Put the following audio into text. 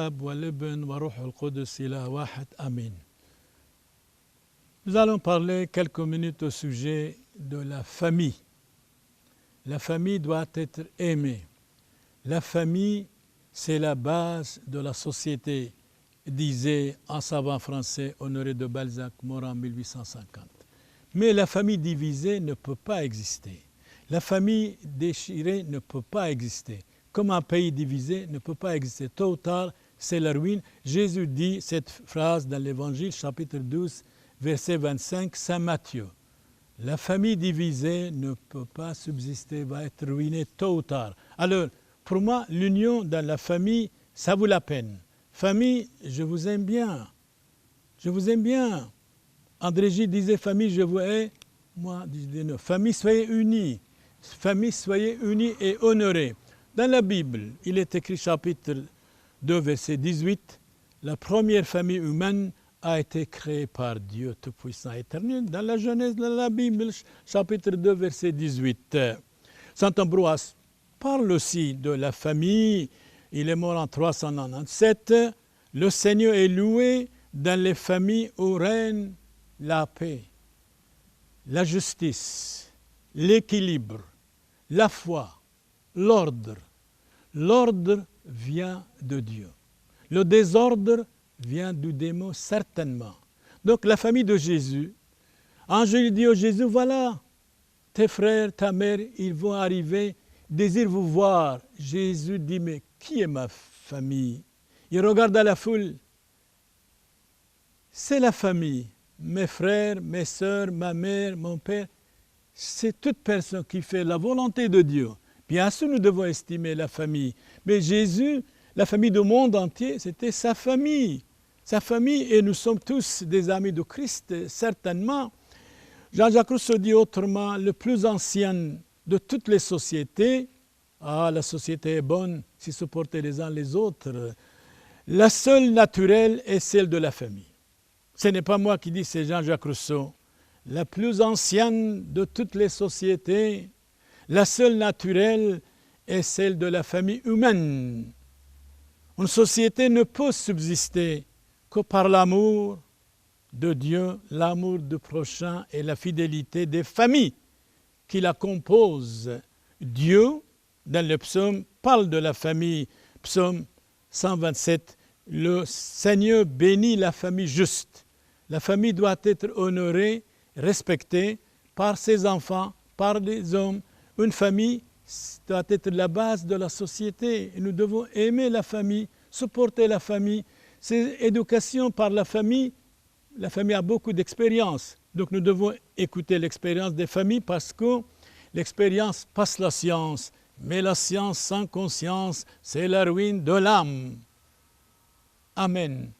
والآب والابن وروح القدس إله واحد آمين. Nous allons parler quelques minutes au sujet de la famille. La famille doit être aimée. La famille, c'est la base de la société, disait un savant français Honoré de Balzac, mort en 1850. Mais la famille divisée ne peut pas exister. La famille déchirée ne peut pas exister. Comme un pays divisé ne peut pas exister. Tôt ou tard, c'est la ruine. Jésus dit cette phrase dans l'Évangile, chapitre 12, verset 25, Saint Matthieu. La famille divisée ne peut pas subsister, va être ruinée tôt ou tard. Alors, pour moi, l'union dans la famille, ça vaut la peine. Famille, je vous aime bien. Je vous aime bien. André Gide disait, famille, je vous hais. Moi, je dis non. Famille, soyez unis. Famille, soyez unis et honorés. Dans la Bible, il est écrit, chapitre 2, verset 18, la première famille humaine a été créée par Dieu Tout-Puissant et Éternel. Dans la Genèse de la Bible, chapitre 2, verset 18. Saint Ambroise parle aussi de la famille. Il est mort en 397. Le Seigneur est loué dans les familles où règne la paix, la justice, l'équilibre, la foi, l'ordre. L'ordre vient de Dieu. Le désordre vient du démon, certainement. Donc la famille de Jésus, Angèle dit au Jésus, voilà, tes frères, ta mère, ils vont arriver, désirent vous voir. Jésus dit, mais qui est ma famille? Il regarde à la foule. C'est la famille. Mes frères, mes sœurs, ma mère, mon père. C'est toute personne qui fait la volonté de Dieu. Bien sûr, nous devons estimer la famille. Mais Jésus, la famille du monde entier, c'était sa famille. Sa famille, et nous sommes tous des amis de Christ, certainement. Jean-Jacques Rousseau dit autrement, le plus ancien de toutes les sociétés, la société est bonne si supporter les uns les autres, la seule naturelle est celle de la famille. Ce n'est pas moi qui dis, c'est Jean-Jacques Rousseau. La plus ancienne de toutes les sociétés, la seule naturelle est celle de la famille humaine. Une société ne peut subsister que par l'amour de Dieu, l'amour du prochain et la fidélité des familles qui la composent. Dieu, dans le psaume, parle de la famille. Psaume 127, le Seigneur bénit la famille juste. La famille doit être honorée, respectée par ses enfants, par des hommes. Une famille doit être la base de la société. Et nous devons aimer la famille, supporter la famille. C'est éducation par la famille. La famille a beaucoup d'expérience. Donc nous devons écouter l'expérience des familles parce que l'expérience passe la science. Mais la science sans conscience, c'est la ruine de l'âme. Amen.